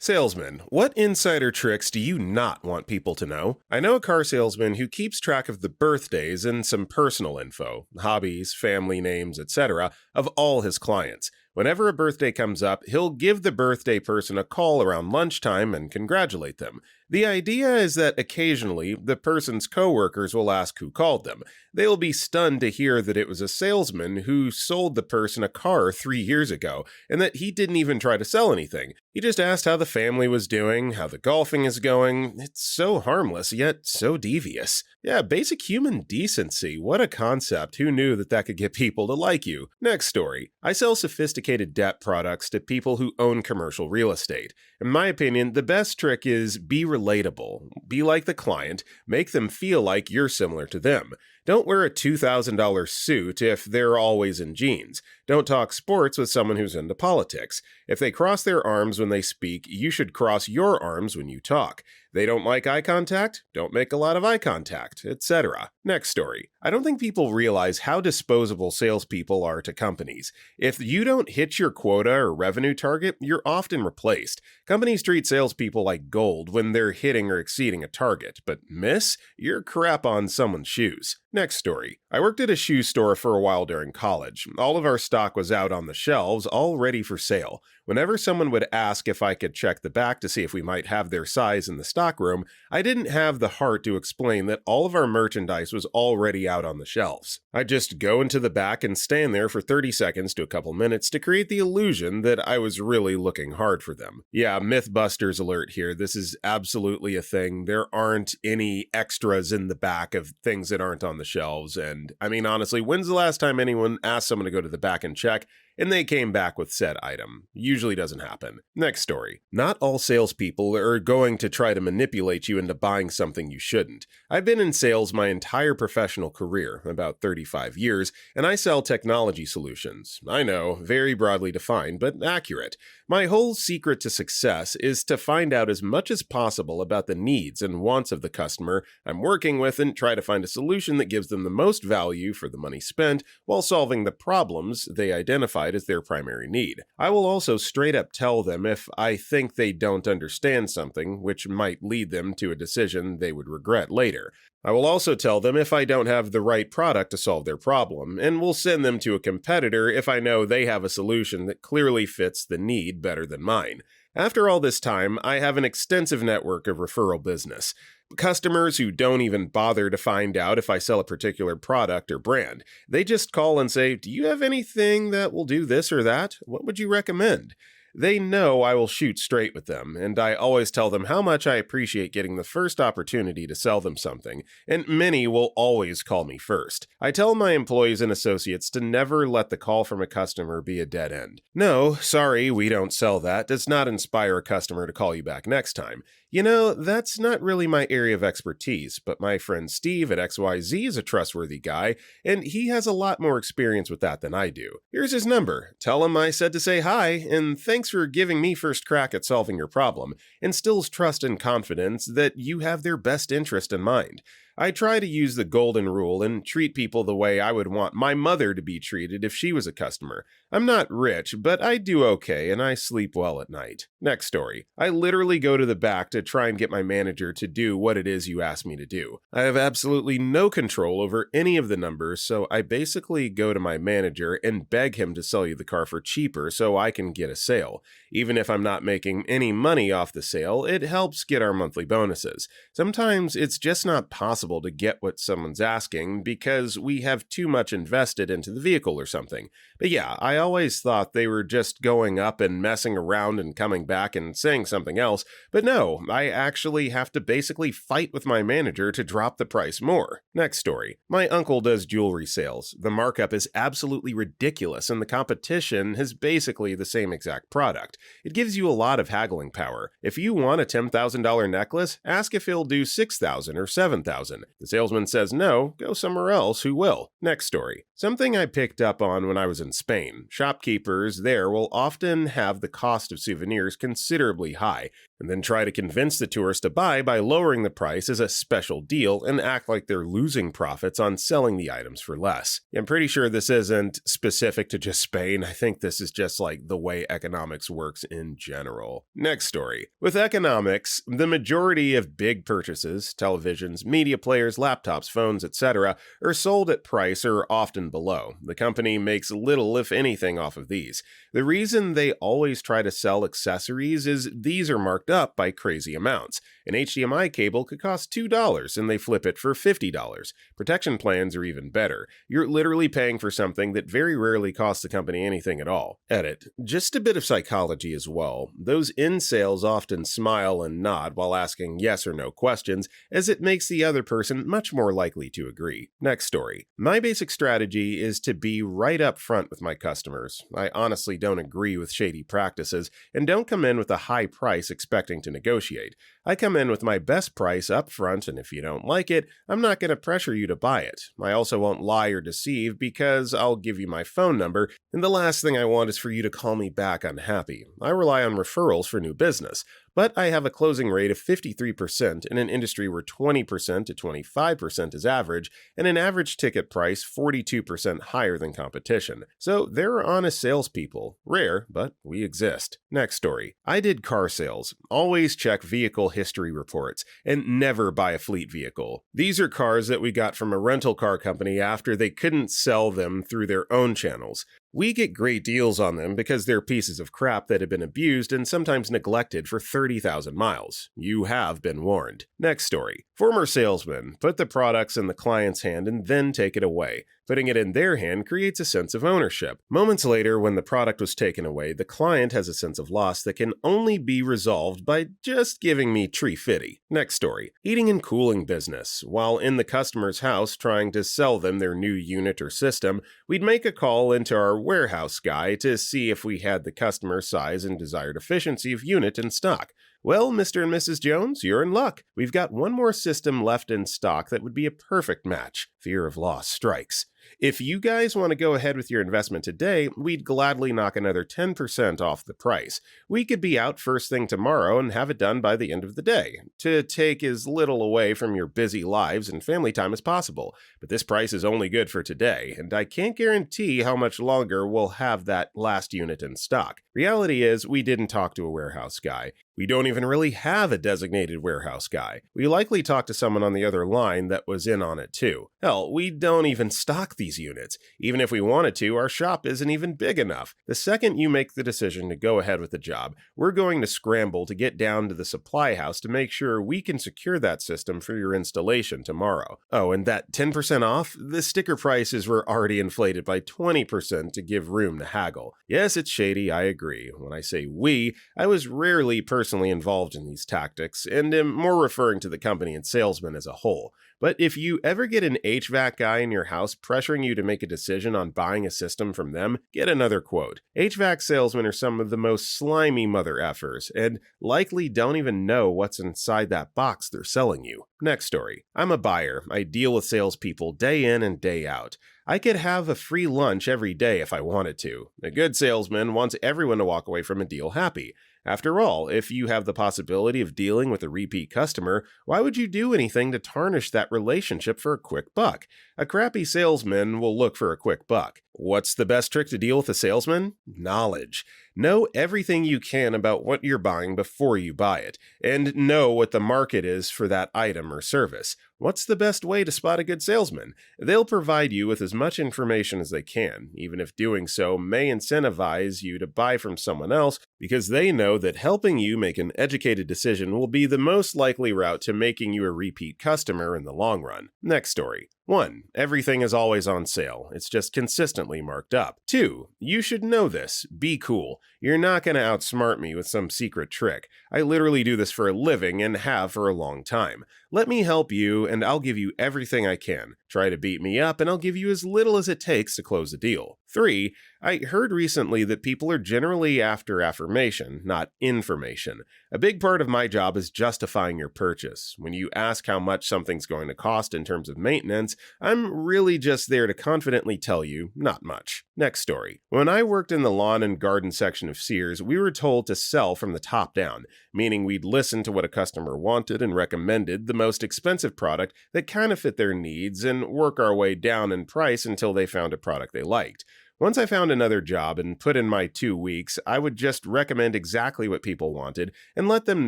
Salesman, what insider tricks do you not want people to know? I know a car salesman who keeps track of the birthdays and some personal info, hobbies, family names, etc., of all his clients. Whenever a birthday comes up, he'll give the birthday person a call around lunchtime and congratulate them. The idea is that occasionally, the person's coworkers will ask who called them. They'll be stunned to hear that it was a salesman who sold the person a car 3 years ago, and that he didn't even try to sell anything. He just asked how the family was doing, how the golfing is going. It's so harmless, yet so devious. Yeah, basic human decency. What a concept. Who knew that could get people to like you? Next story. I sell sophisticated debt products to people who own commercial real estate. In my opinion, the best trick is be relatable. Be like the client. Make them feel like you're similar to them. Don't wear a $2,000 suit if they're always in jeans. Don't talk sports with someone who's into politics. If they cross their arms when they speak, you should cross your arms when you talk. They don't like eye contact? Don't make a lot of eye contact, etc. Next story. I don't think people realize how disposable salespeople are to companies. If you don't hit your quota or revenue target, you're often replaced. Companies treat salespeople like gold when they're hitting or exceeding a target, but miss? You're crap on someone's shoes. Next story. I worked at a shoe store for a while during college. All of our stock was out on the shelves, all ready for sale. Whenever someone would ask if I could check the back to see if we might have their size in the stockroom, I didn't have the heart to explain that all of our merchandise was already out on the shelves. I'd just go into the back and stand there for 30 seconds to a couple minutes to create the illusion that I was really looking hard for them. Yeah, Mythbusters alert here. This is absolutely a thing. There aren't any extras in the back of things that aren't on the shelves. And I mean, honestly, when's the last time anyone asked someone to go to the back and check, and they came back with said item? Usually doesn't happen. Next story. Not all salespeople are going to try to manipulate you into buying something you shouldn't. I've been in sales my entire professional career, about 35 years, and I sell technology solutions. I know, very broadly defined, but accurate. My whole secret to success is to find out as much as possible about the needs and wants of the customer I'm working with and try to find a solution that gives them the most value for the money spent while solving the problems they identified as their primary need. I will also straight up tell them if I think they don't understand something, which might lead them to a decision they would regret later. I will also tell them if I don't have the right product to solve their problem, and will send them to a competitor if I know they have a solution that clearly fits the need better than mine. After all this time, I have an extensive network of referral business. Customers who don't even bother to find out if I sell a particular product or brand. They just call and say, "Do you have anything that will do this or that? What would you recommend?" They know I will shoot straight with them, and I always tell them how much I appreciate getting the first opportunity to sell them something, and many will always call me first. I tell my employees and associates to never let the call from a customer be a dead end. "No, sorry, we don't sell that," does not inspire a customer to call you back next time. "You know, that's not really my area of expertise, but my friend Steve at XYZ is a trustworthy guy, and he has a lot more experience with that than I do. Here's his number. Tell him I said to say hi, and thanks for giving me first crack at solving your problem," instills trust and confidence that you have their best interest in mind. I try to use the golden rule and treat people the way I would want my mother to be treated if she was a customer. I'm not rich, but I do okay and I sleep well at night. Next story. I literally go to the back to try and get my manager to do what it is you asked me to do. I have absolutely no control over any of the numbers, so I basically go to my manager and beg him to sell you the car for cheaper so I can get a sale. Even if I'm not making any money off the sale, it helps get our monthly bonuses. Sometimes it's just not possible to get what someone's asking because we have too much invested into the vehicle or something. But yeah, I always thought they were just going up and messing around and coming back and saying something else, but no, I actually have to basically fight with my manager to drop the price more. Next story. My uncle does jewelry sales. The markup is absolutely ridiculous and the competition has basically the same exact product. It gives you a lot of haggling power. If you want a $10,000 necklace, ask if he'll do $6,000 or $7,000. The salesman says no, go somewhere else who will. Next story. Something I picked up on when I was in Spain. Shopkeepers there will often have the cost of souvenirs considerably high, and then try to convince the tourist to buy by lowering the price as a special deal and act like they're losing profits on selling the items for less. I'm pretty sure this isn't specific to just Spain. I think this is just like the way economics works in general. Next story. With economics, the majority of big purchases, televisions, media players, laptops, phones, etc., are sold at price or often below. The company makes little, if anything, off of these. The reason they always try to sell accessories is these are marked up by crazy amounts. An HDMI cable could cost $2 and they flip it for $50. Protection plans are even better. You're literally paying for something that very rarely costs the company anything at all. Edit. Just a bit of psychology as well. Those in sales often smile and nod while asking yes or no questions, as it makes the other person much more likely to agree. Next story. My basic strategy is to be right up front with my customers. I honestly don't agree with shady practices and don't come in with a high price expecting to negotiate. I come in with my best price up front, and if you don't like it, I'm not going to pressure you to buy it. I also won't lie or deceive because I'll give you my phone number, and the last thing I want is for you to call me back unhappy. I rely on referrals for new business. But I have a closing rate of 53% in an industry where 20% to 25% is average, and an average ticket price 42% higher than competition. So they're honest salespeople. Rare, but we exist. Next story. I did car sales. Always check vehicle history reports, and never buy a fleet vehicle. These are cars that we got from a rental car company after they couldn't sell them through their own channels. We get great deals on them because they're pieces of crap that have been abused and sometimes neglected for 30,000 miles. You have been warned. Next story. Former salesmen put the products in the client's hand and then take it away. Putting it in their hand creates a sense of ownership. Moments later, when the product was taken away, the client has a sense of loss that can only be resolved by just giving me tree fitty. Next story. Heating and cooling business. While in the customer's house trying to sell them their new unit or system, we'd make a call into our warehouse guy to see if we had the customer size and desired efficiency of unit in stock. Well, Mr. and Mrs. Jones, you're in luck. We've got one more system left in stock that would be a perfect match. Fear of loss strikes. If you guys want to go ahead with your investment today, we'd gladly knock another 10% off the price. We could be out first thing tomorrow and have it done by the end of the day, to take as little away from your busy lives and family time as possible. But this price is only good for today, and I can't guarantee how much longer we'll have that last unit in stock. Reality is, we didn't talk to a warehouse guy. We don't even really have a designated warehouse guy. We likely talked to someone on the other line that was in on it too. Hell, we don't even stock these units. Even if we wanted to, our shop isn't even big enough. The second you make the decision to go ahead with the job, we're going to scramble to get down to the supply house to make sure we can secure that system for your installation tomorrow. Oh, and that 10% off? The sticker prices were already inflated by 20% to give room to haggle. Yes, it's shady, I agree. When I say we, I was rarely personally involved in these tactics, and am more referring to the company and salesmen as a whole. But if you ever get an HVAC guy in your house pressuring you to make a decision on buying a system from them, get another quote. HVAC salesmen are some of the most slimy mother effers, and likely don't even know what's inside that box they're selling you. Next story. I'm a buyer. I deal with salespeople day in and day out. I could have a free lunch every day if I wanted to. A good salesman wants everyone to walk away from a deal happy. After all, if you have the possibility of dealing with a repeat customer, why would you do anything to tarnish that relationship for a quick buck? A crappy salesman will look for a quick buck. What's the best trick to deal with a salesman? Knowledge. Know everything you can about what you're buying before you buy it, and know what the market is for that item or service. What's the best way to spot a good salesman? They'll provide you with as much information as they can, even if doing so may incentivize you to buy from someone else, because they know that helping you make an educated decision will be the most likely route to making you a repeat customer in the long run. Next story. 1. Everything is always on sale. It's just consistently marked up. 2. You should know this. Be cool. You're not going to outsmart me with some secret trick. I literally do this for a living and have for a long time. Let me help you, and I'll give you everything I can. Try to beat me up, and I'll give you as little as it takes to close a deal. 3. I heard recently that people are generally after affirmation, not information. A big part of my job is justifying your purchase. When you ask how much something's going to cost in terms of maintenance, I'm really just there to confidently tell you not much. Next story. When I worked in the lawn and garden section of Sears, we were told to sell from the top down, meaning we'd listen to what a customer wanted and recommended the most expensive product that kind of fit their needs and work our way down in price until they found a product they liked. Once I found another job and put in my 2 weeks, I would just recommend exactly what people wanted and let them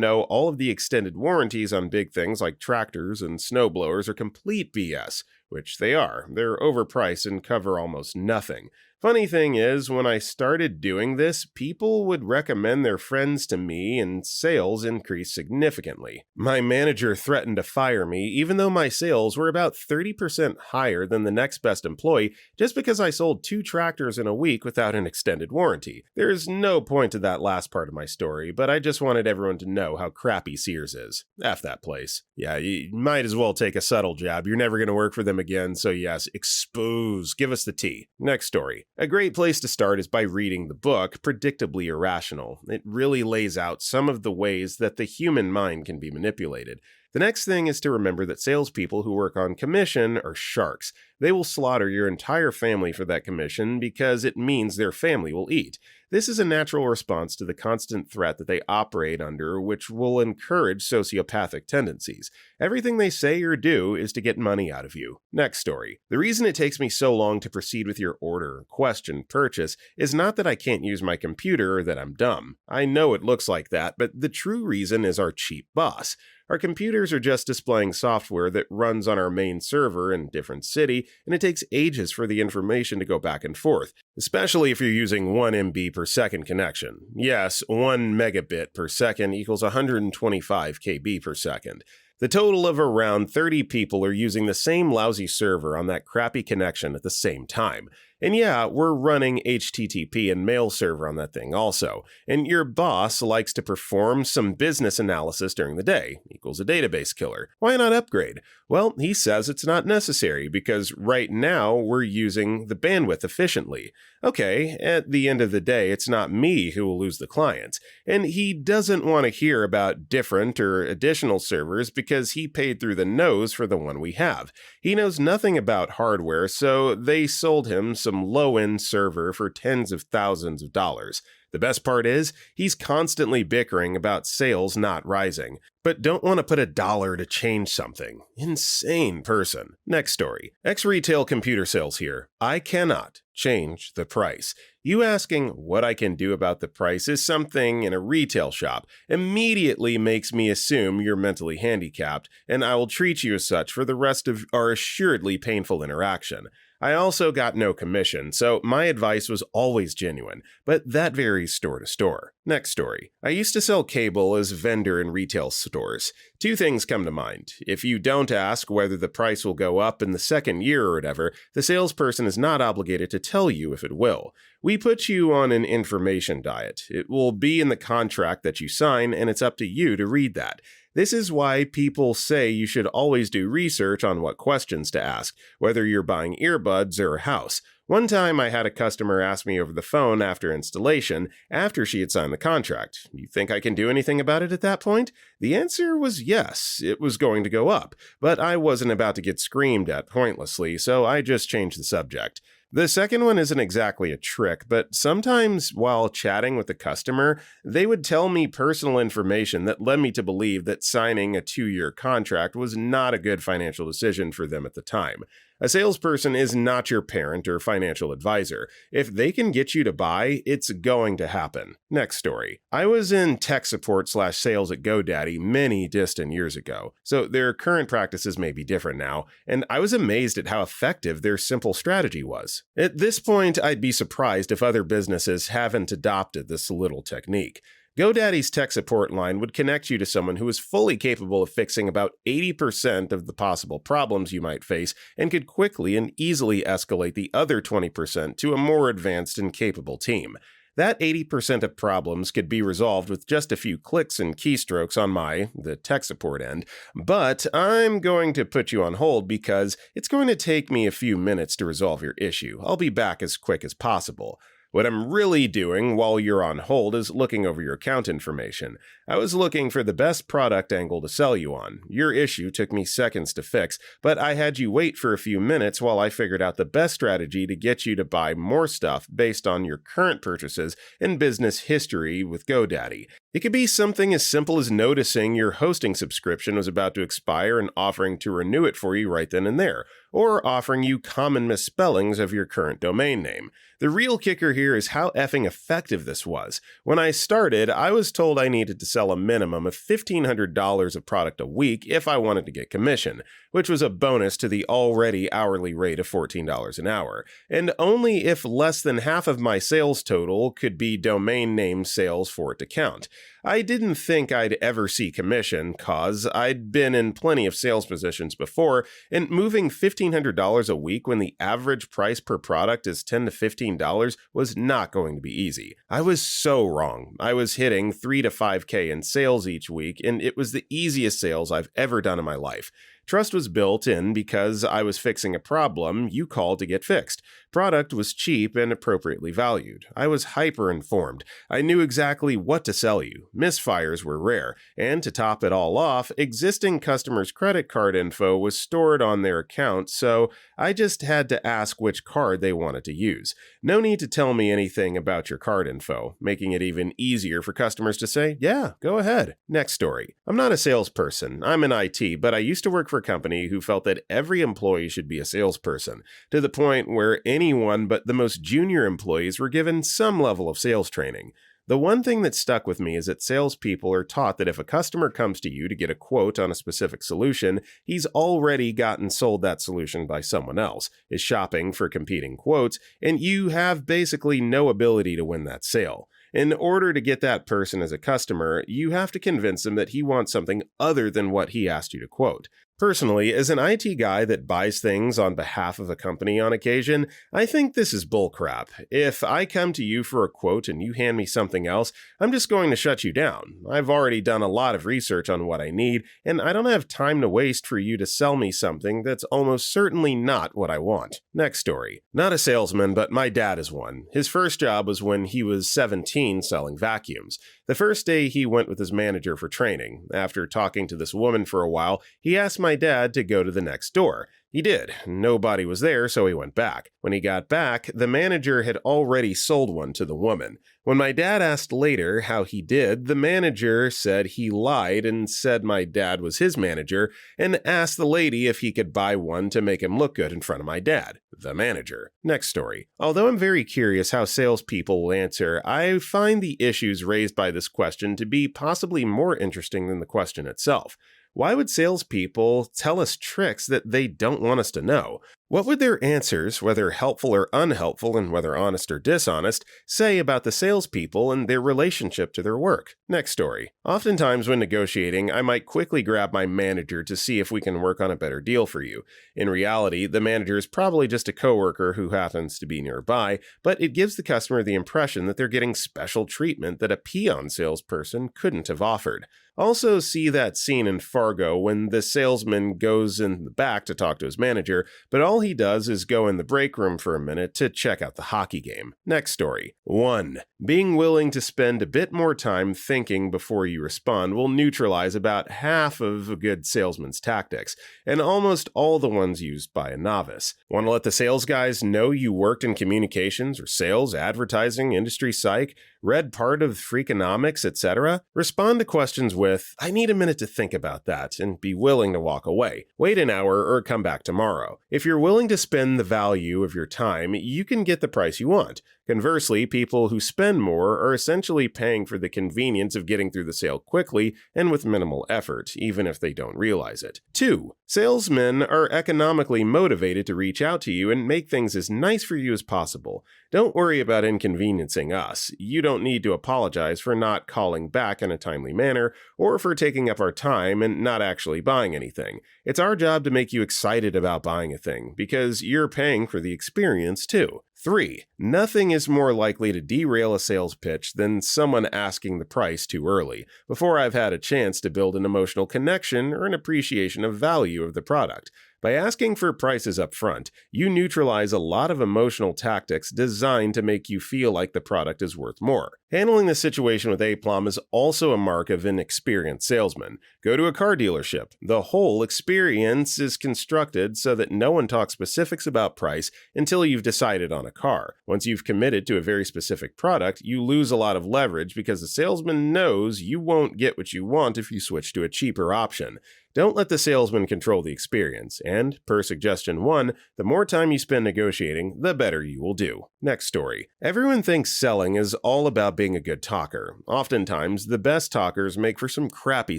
know all of the extended warranties on big things like tractors and snowblowers are complete BS, which they are. They're overpriced and cover almost nothing. Funny thing is, when I started doing this, people would recommend their friends to me and sales increased significantly. My manager threatened to fire me even though my sales were about 30% higher than the next best employee just because I sold 2 tractors in a week without an extended warranty. There's no point to that last part of my story, but I just wanted everyone to know how crappy Sears is. F that place. Yeah, you might as well take a subtle jab. You're never going to work for them again, so yes, expose. Give us the tea. Next story. A great place to start is by reading the book, Predictably Irrational. It really lays out some of the ways that the human mind can be manipulated. The next thing is to remember that salespeople who work on commission are sharks. They will slaughter your entire family for that commission because it means their family will eat. This is a natural response to the constant threat that they operate under, which will encourage sociopathic tendencies. Everything they say or do is to get money out of you. Next story. The reason it takes me so long to proceed with your order, question, purchase is not that I can't use my computer or that I'm dumb. I know it looks like that, but the true reason is our cheap boss. Our computers are just displaying software that runs on our main server in a different city, and it takes ages for the information to go back and forth, especially if you're using 1 MB per second connection. Yes, 1 megabit per second equals 125 KB per second. The total of around 30 people are using the same lousy server on that crappy connection at the same time. And yeah, we're running HTTP and mail server on that thing also. And your boss likes to perform some business analysis during the day, equals a database killer. Why not upgrade? Well, he says it's not necessary because right now we're using the bandwidth efficiently. Okay, at the end of the day, it's not me who will lose the clients. And he doesn't want to hear about different or additional servers because he paid through the nose for the one we have. He knows nothing about hardware, so they sold him some low-end server for tens of thousands of dollars. The best part is, he's constantly bickering about sales not rising, but don't want to put $1 to change something. Insane person. Next story. Ex-retail computer sales here. I cannot change the price. You asking what I can do about the price is something in a retail shop immediately makes me assume you're mentally handicapped, and I will treat you as such for the rest of our assuredly painful interaction. I also got no commission, so my advice was always genuine, but that varies store to store. Next story. I used to sell cable as vendor in retail stores. 2 things come to mind. If you don't ask whether the price will go up in the second year or whatever, the salesperson is not obligated to tell you if it will. We put you on an information diet. It will be in the contract that you sign, and it's up to you to read that. This is why people say you should always do research on what questions to ask, whether you're buying earbuds or a house. One time I had a customer ask me over the phone after installation, after she had signed the contract, "You think I can do anything about it at that point?" The answer was yes, it was going to go up, but I wasn't about to get screamed at pointlessly, so I just changed the subject. The second one isn't exactly a trick, but sometimes while chatting with the customer, they would tell me personal information that led me to believe that signing a 2-year contract was not a good financial decision for them at the time. A salesperson is not your parent or financial advisor. If they can get you to buy, it's going to happen. Next story. I was in tech support/sales at GoDaddy many distant years ago, so their current practices may be different now, and I was amazed at how effective their simple strategy was. At this point, I'd be surprised if other businesses haven't adopted this little technique. GoDaddy's tech support line would connect you to someone who is fully capable of fixing about 80% of the possible problems you might face and could quickly and easily escalate the other 20% to a more advanced and capable team. That 80% of problems could be resolved with just a few clicks and keystrokes on the tech support end, but I'm going to put you on hold because it's going to take me a few minutes to resolve your issue. I'll be back as quick as possible. What I'm really doing while you're on hold is looking over your account information. I was looking for the best product angle to sell you on. Your issue took me seconds to fix, but I had you wait for a few minutes while I figured out the best strategy to get you to buy more stuff based on your current purchases and business history with GoDaddy. It could be something as simple as noticing your hosting subscription was about to expire and offering to renew it for you right then and there, or offering you common misspellings of your current domain name. The real kicker here is how effing effective this was. When I started, I was told I needed to sell a minimum of $1,500 of product a week if I wanted to get commission, which was a bonus to the already hourly rate of $14 an hour, and only if less than half of my sales total could be domain name sales for it to count. I didn't think I'd ever see commission, cause I'd been in plenty of sales positions before, and moving $1,500 a week when the average price per product is $10 to $15 was not going to be easy. I was so wrong. I was hitting $3 to $5K in sales each week, and it was the easiest sales I've ever done in my life. Trust was built in because I was fixing a problem you called to get fixed. Product was cheap and appropriately valued. I was hyper-informed. I knew exactly what to sell you. Misfires were rare. And to top it all off, existing customers' credit card info was stored on their account, so I just had to ask which card they wanted to use. No need to tell me anything about your card info, making it even easier for customers to say, yeah, go ahead. Next story. I'm not a salesperson. I'm in IT, but I used to work for a company who felt that every employee should be a salesperson, to the point where anyone but the most junior employees were given some level of sales training. The one thing that stuck with me is that salespeople are taught that if a customer comes to you to get a quote on a specific solution, he's already gotten sold that solution by someone else, is shopping for competing quotes, and you have basically no ability to win that sale. In order to get that person as a customer, you have to convince him that he wants something other than what he asked you to quote. Personally, as an IT guy that buys things on behalf of a company on occasion, I think this is bullcrap. If I come to you for a quote and you hand me something else, I'm just going to shut you down. I've already done a lot of research on what I need, and I don't have time to waste for you to sell me something that's almost certainly not what I want. Next story. Not a salesman, but my dad is one. His first job was when he was 17 selling vacuums. The first day he went with his manager for training. After talking to this woman for a while, he asked my dad to go to the next door. He did. Nobody was there, so he went back. When he got back, the manager had already sold one to the woman. When my dad asked later how he did, the manager said he lied and said my dad was his manager, and asked the lady if he could buy one to make him look good in front of my dad, the manager. Next story. Although I'm very curious how salespeople will answer, I find the issues raised by this question to be possibly more interesting than the question itself. Why would salespeople tell us tricks that they don't want us to know? What would their answers, whether helpful or unhelpful and whether honest or dishonest, say about the salespeople and their relationship to their work? Next story. Oftentimes when negotiating, I might quickly grab my manager to see if we can work on a better deal for you. In reality, the manager is probably just a coworker who happens to be nearby, but it gives the customer the impression that they're getting special treatment that a peon salesperson couldn't have offered. Also see that scene in Fargo when the salesman goes in the back to talk to his manager, but all he does is go in the break room for a minute to check out the hockey game. Next story. 1. Being willing to spend a bit more time thinking before you respond will neutralize about half of a good salesman's tactics, and almost all the ones used by a novice. Want to let the sales guys know you worked in communications or sales, advertising, industry psych, read part of Freakonomics, etc.? Respond to questions with, I need a minute to think about that, and be willing to walk away. Wait an hour or come back tomorrow. If you're willing to spend the value of your time, you can get the price you want. Conversely, people who spend more are essentially paying for the convenience of getting through the sale quickly and with minimal effort, even if they don't realize it. 2. Salesmen are economically motivated to reach out to you and make things as nice for you as possible. Don't worry about inconveniencing us. You don't need to apologize for not calling back in a timely manner or for taking up our time and not actually buying anything. It's our job to make you excited about buying a thing because you're paying for the experience too. 3. Nothing is more likely to derail a sales pitch than someone asking the price too early, before I've had a chance to build an emotional connection or an appreciation of value of the product. By asking for prices up front, you neutralize a lot of emotional tactics designed to make you feel like the product is worth more. Handling the situation with aplomb is also a mark of an experienced salesman. Go to a car dealership. The whole experience is constructed so that no one talks specifics about price until you've decided on a car. Once you've committed to a very specific product, you lose a lot of leverage because the salesman knows you won't get what you want if you switch to a cheaper option. Don't let the salesman control the experience, and, per suggestion 1, the more time you spend negotiating, the better you will do. Next story. Everyone thinks selling is all about being a good talker. Oftentimes, the best talkers make for some crappy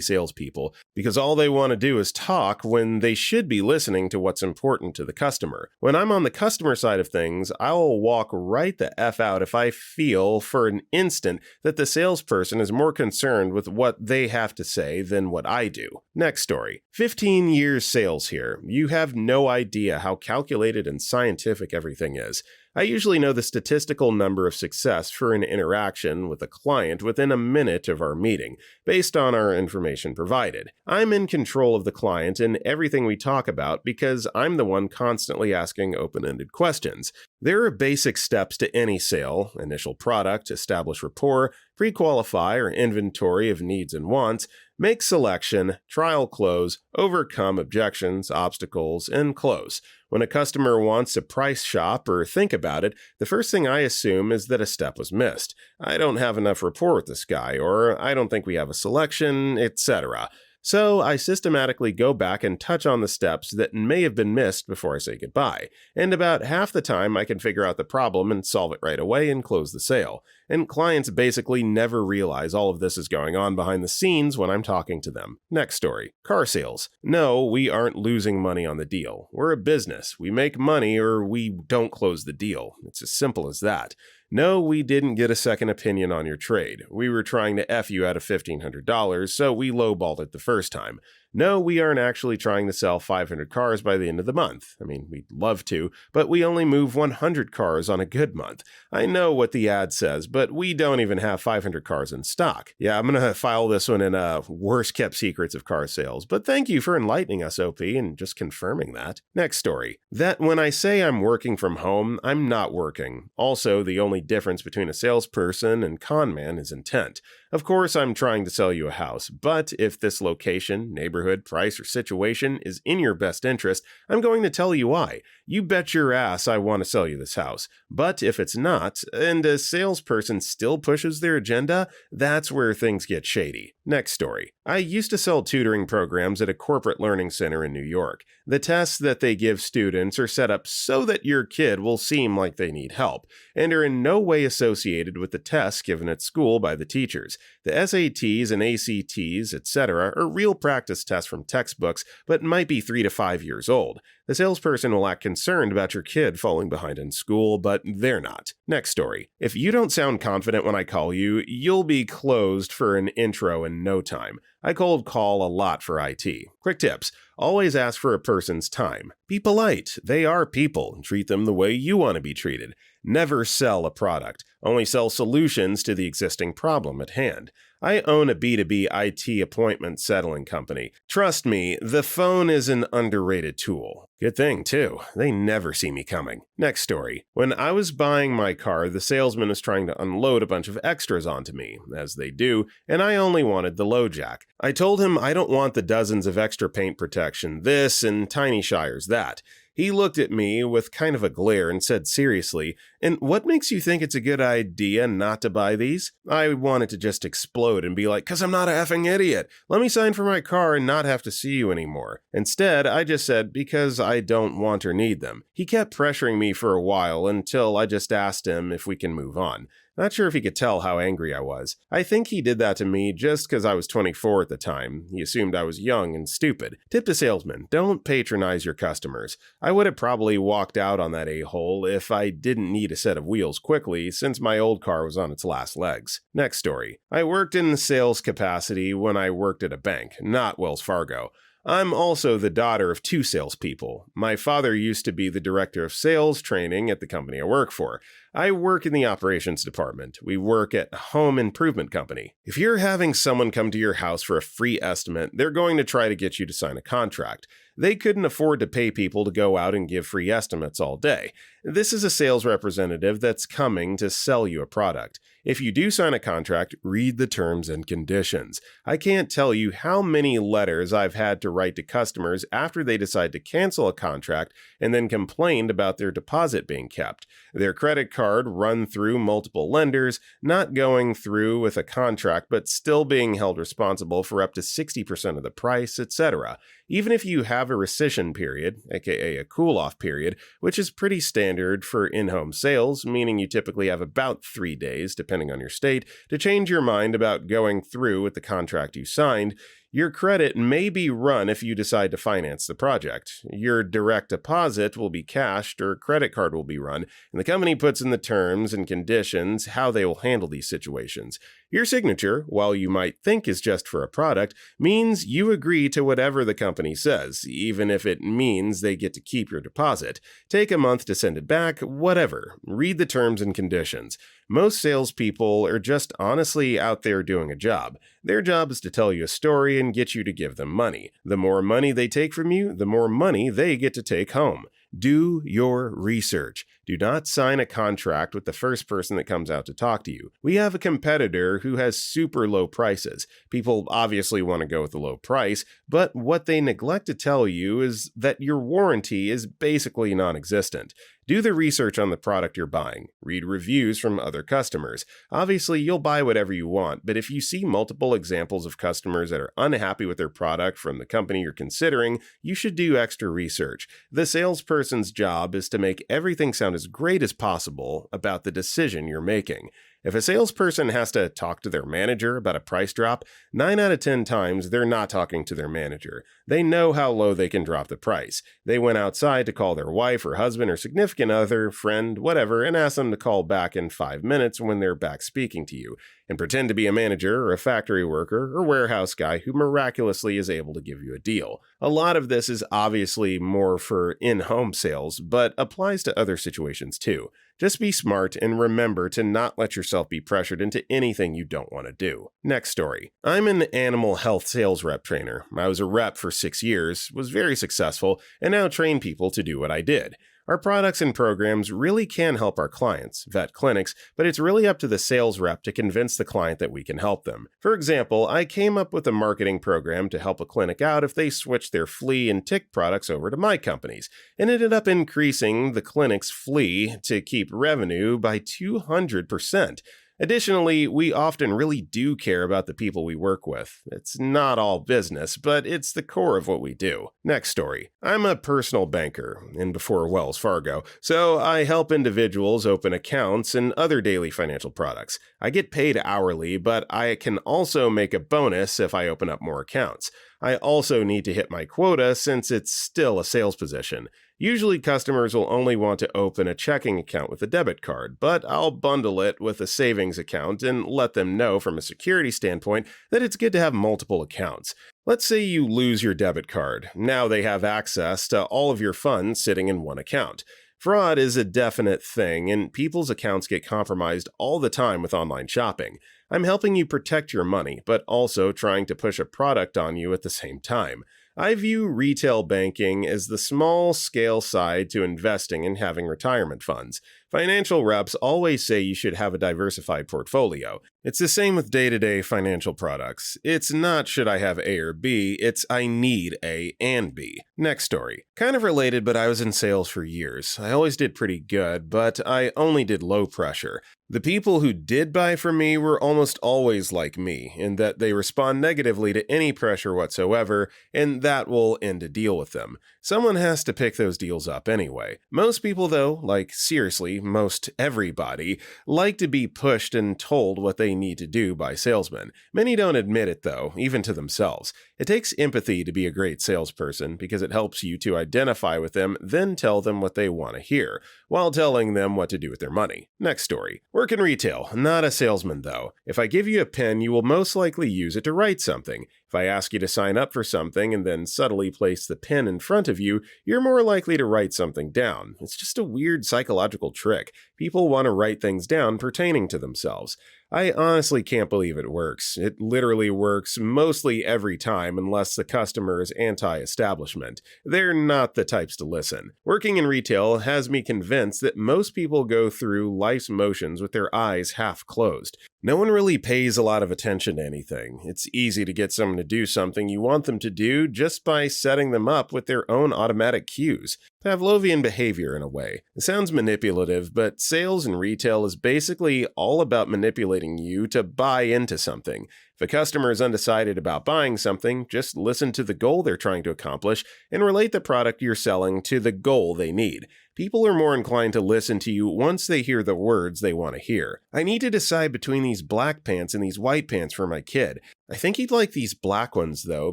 salespeople, because all they want to do is talk when they should be listening to what's important to the customer. When I'm on the customer side of things, I'll walk right the F out if I feel for an instant that the salesperson is more concerned with what they have to say than what I do. Next story. 15 years sales here. You have no idea how calculated and scientific everything is. I usually know the statistical number of success for an interaction with a client within a minute of our meeting, based on our information provided. I'm in control of the client and everything we talk about because I'm the one constantly asking open-ended questions. There are basic steps to any sale: initial product, establish rapport, pre-qualify or inventory of needs and wants, make selection, trial close, overcome objections, obstacles, and close. When a customer wants to price shop or think about it, the first thing I assume is that a step was missed. I don't have enough rapport with this guy, or I don't think we have a selection, etc. So I systematically go back and touch on the steps that may have been missed before I say goodbye, and about half the time I can figure out the problem and solve it right away and close the sale. And clients basically never realize all of this is going on behind the scenes when I'm talking to them. Next story. Car sales. No, we aren't losing money on the deal. We're a business. We make money or we don't close the deal. It's as simple as that. No, we didn't get a second opinion on your trade. We were trying to F you out of $1,500, so we lowballed it the first time. No, we aren't actually trying to sell 500 cars by the end of the month. I mean, we'd love to, but we only move 100 cars on a good month. I know what the ad says, but we don't even have 500 cars in stock. Yeah, I'm going to file this one in worst kept secrets of car sales, but thank you for enlightening us, OP, and just confirming that. Next story. That when I say I'm working from home, I'm not working. Also, the only difference between a salesperson and con man is intent. Of course, I'm trying to sell you a house, but if this location, neighborhood, price, or situation is in your best interest, I'm going to tell you why. You bet your ass I want to sell you this house. But if it's not, and a salesperson still pushes their agenda, that's where things get shady. Next story. I used to sell tutoring programs at a corporate learning center in New York. The tests that they give students are set up so that your kid will seem like they need help, and are in no way associated with the tests given at school by the teachers. The SATs and ACTs, etc., are real practice tests from textbooks, but might be 3 to 5 years old. The salesperson will act concerned about your kid falling behind in school, but they're not. Next story. If you don't sound confident when I call you, you'll be closed for an intro in no time. I cold call a lot for IT. Quick tips. Always ask for a person's time. Be polite. They are people. Treat them the way you want to be treated. Never sell a product. Only sell solutions to the existing problem at hand. I own a B2B IT appointment settling company. Trust me, the phone is an underrated tool. Good thing, too. They never see me coming. Next story. When I was buying my car, the salesman was trying to unload a bunch of extras onto me, as they do, and I only wanted the low jack. I told him I don't want the dozens of extra paint protection, this, and tiny shires that. He looked at me with kind of a glare and said seriously, "And what makes you think it's a good idea not to buy these?" I wanted to just explode and be like, "'Cause I'm not a effing idiot. Let me sign for my car and not have to see you anymore." Instead, I just said, "Because I don't want or need them." He kept pressuring me for a while until I just asked him if we can move on. Not sure if he could tell how angry I was. I think he did that to me just because I was 24 at the time. He assumed I was young and stupid. Tip to salesmen, don't patronize your customers. I would have probably walked out on that a-hole if I didn't need a set of wheels quickly, since my old car was on its last legs. Next story. I worked in the sales capacity when I worked at a bank, not Wells Fargo. I'm also the daughter of 2 salespeople. My father used to be the director of sales training at the company I work for. I work in the operations department. We work at a home improvement company. If you're having someone come to your house for a free estimate, they're going to try to get you to sign a contract. They couldn't afford to pay people to go out and give free estimates all day. This is a sales representative that's coming to sell you a product. If you do sign a contract, read the terms and conditions. I can't tell you how many letters I've had to write to customers after they decide to cancel a contract and then complained about their deposit being kept, their credit card run through multiple lenders, not going through with a contract but still being held responsible for up to 60% of the price, etc. Even if you have a rescission period, aka a cool-off period, which is pretty standard for in-home sales, meaning you typically have about 3 days, depending on your state, to change your mind about going through with the contract you signed, your credit may be run if you decide to finance the project. Your direct deposit will be cashed or credit card will be run, and the company puts in the terms and conditions how they will handle these situations. Your signature, while you might think is just for a product, means you agree to whatever the company says, even if it means they get to keep your deposit. Take a month to send it back, whatever. Read the terms and conditions. Most salespeople are just honestly out there doing a job. Their job is to tell you a story and get you to give them money. The more money they take from you, the more money they get to take home. Do your research. Do not sign a contract with the first person that comes out to talk to you. We have a competitor who has super low prices. People obviously want to go with the low price, but what they neglect to tell you is that your warranty is basically non-existent. Do the research on the product you're buying. Read reviews from other customers. Obviously, you'll buy whatever you want, but if you see multiple examples of customers that are unhappy with their product from the company you're considering, you should do extra research. The salesperson's job is to make everything sound as great as possible about the decision you're making. If a salesperson has to talk to their manager about a price drop, 9 out of 10 times they're not talking to their manager. They know how low they can drop the price. They went outside to call their wife or husband or significant other, friend, whatever, and ask them to call back in 5 minutes when they're back speaking to you, and pretend to be a manager or a factory worker or warehouse guy who miraculously is able to give you a deal. A lot of this is obviously more for in-home sales, but applies to other situations too. Just be smart and remember to not let yourself be pressured into anything you don't want to do. Next story. I'm an animal health sales rep trainer. I was a rep for 6 years, was very successful, and now train people to do what I did. Our products and programs really can help our clients, vet clinics, but it's really up to the sales rep to convince the client that we can help them. For example, I came up with a marketing program to help a clinic out if they switched their flea and tick products over to my company's, and ended up increasing the clinic's flea to keep revenue by 200%. Additionally, we often really do care about the people we work with. It's not all business, but it's the core of what we do. Next story. I'm a personal banker, and before Wells Fargo, so I help individuals open accounts and other daily financial products. I get paid hourly, but I can also make a bonus if I open up more accounts. I also need to hit my quota since it's still a sales position. Usually customers will only want to open a checking account with a debit card, but I'll bundle it with a savings account and let them know from a security standpoint that it's good to have multiple accounts. Let's say you lose your debit card. Now they have access to all of your funds sitting in one account. Fraud is a definite thing, and people's accounts get compromised all the time with online shopping. I'm helping you protect your money, but also trying to push a product on you at the same time. I view retail banking as the small-scale side to investing and having retirement funds. Financial reps always say you should have a diversified portfolio. It's the same with day-to-day financial products. It's not should I have A or B, it's I need A and B. Next story. Kind of related, but I was in sales for years. I always did pretty good, but I only did low pressure. The people who did buy from me were almost always like me, in that they respond negatively to any pressure whatsoever, and that will end a deal with them. Someone has to pick those deals up anyway. Most people, though, like seriously, most everybody, like to be pushed and told what they need to do by salesmen. Many don't admit it, though, even to themselves. It takes empathy to be a great salesperson because it helps you to identify with them, then tell them what they want to hear, while telling them what to do with their money. Next story. Work in retail, not a salesman though. If I give you a pen, you will most likely use it to write something. If I ask you to sign up for something and then subtly place the pen in front of you, you're more likely to write something down. It's just a weird psychological trick. People want to write things down pertaining to themselves. I honestly can't believe it works. It literally works mostly every time unless the customer is anti-establishment. They're not the types to listen. Working in retail has me convinced that most people go through life's motions with their eyes half closed. No one really pays a lot of attention to anything. It's easy to get someone to do something you want them to do just by setting them up with their own automatic cues. Pavlovian behavior in a way. It sounds manipulative, but sales and retail is basically all about manipulating you to buy into something. If a customer is undecided about buying something, just listen to the goal they're trying to accomplish and relate the product you're selling to the goal they need. People are more inclined to listen to you once they hear the words they want to hear. I need to decide between these black pants and these white pants for my kid. I think he'd like these black ones though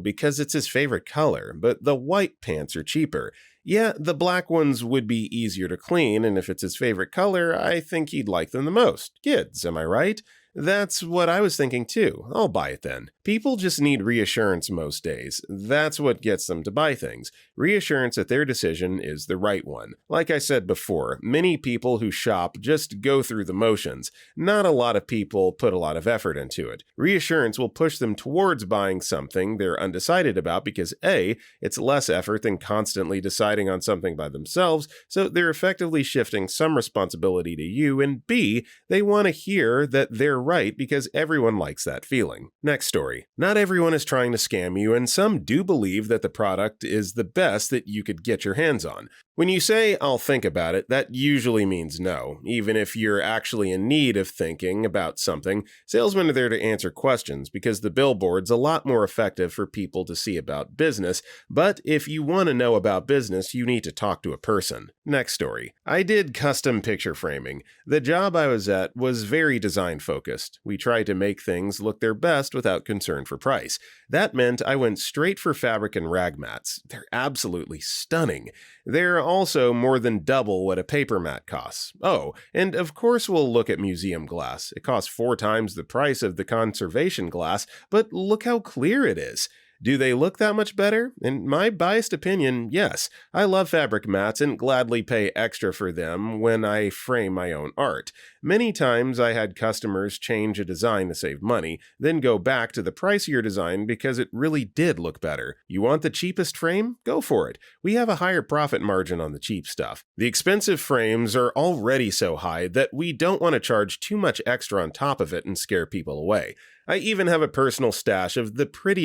because it's his favorite color, but the white pants are cheaper. Yeah, the black ones would be easier to clean, and if it's his favorite color, I think he'd like them the most. Kids, am I right? That's what I was thinking too. I'll buy it then. People just need reassurance most days. That's what gets them to buy things. Reassurance that their decision is the right one. Like I said before, many people who shop just go through the motions. Not a lot of people put a lot of effort into it. Reassurance will push them towards buying something they're undecided about because A, it's less effort than constantly deciding on something by themselves, so they're effectively shifting some responsibility to you, and B, they want to hear that they're right because everyone likes that feeling. Next story. Not everyone is trying to scam you, and some do believe that the product is the best that you could get your hands on. When you say, "I'll think about it," that usually means no. Even if you're actually in need of thinking about something, salesmen are there to answer questions because the billboard's a lot more effective for people to see about business, but if you want to know about business, you need to talk to a person. Next story. I did custom picture framing. The job I was at was very design-focused. We tried to make things look their best without concern for price. That meant I went straight for fabric and rag mats. They're absolutely stunning. They're also more than double what a paper mat costs. Oh, and of course we'll look at museum glass. It costs 4 times the price of the conservation glass, but look how clear it is. Do they look that much better? In my biased opinion, yes. I love fabric mats and gladly pay extra for them when I frame my own art. Many times I had customers change a design to save money, then go back to the pricier design because it really did look better. You want the cheapest frame? Go for it. We have a higher profit margin on the cheap stuff. The expensive frames are already so high that we don't want to charge too much extra on top of it and scare people away. I even have a personal stash of the pretty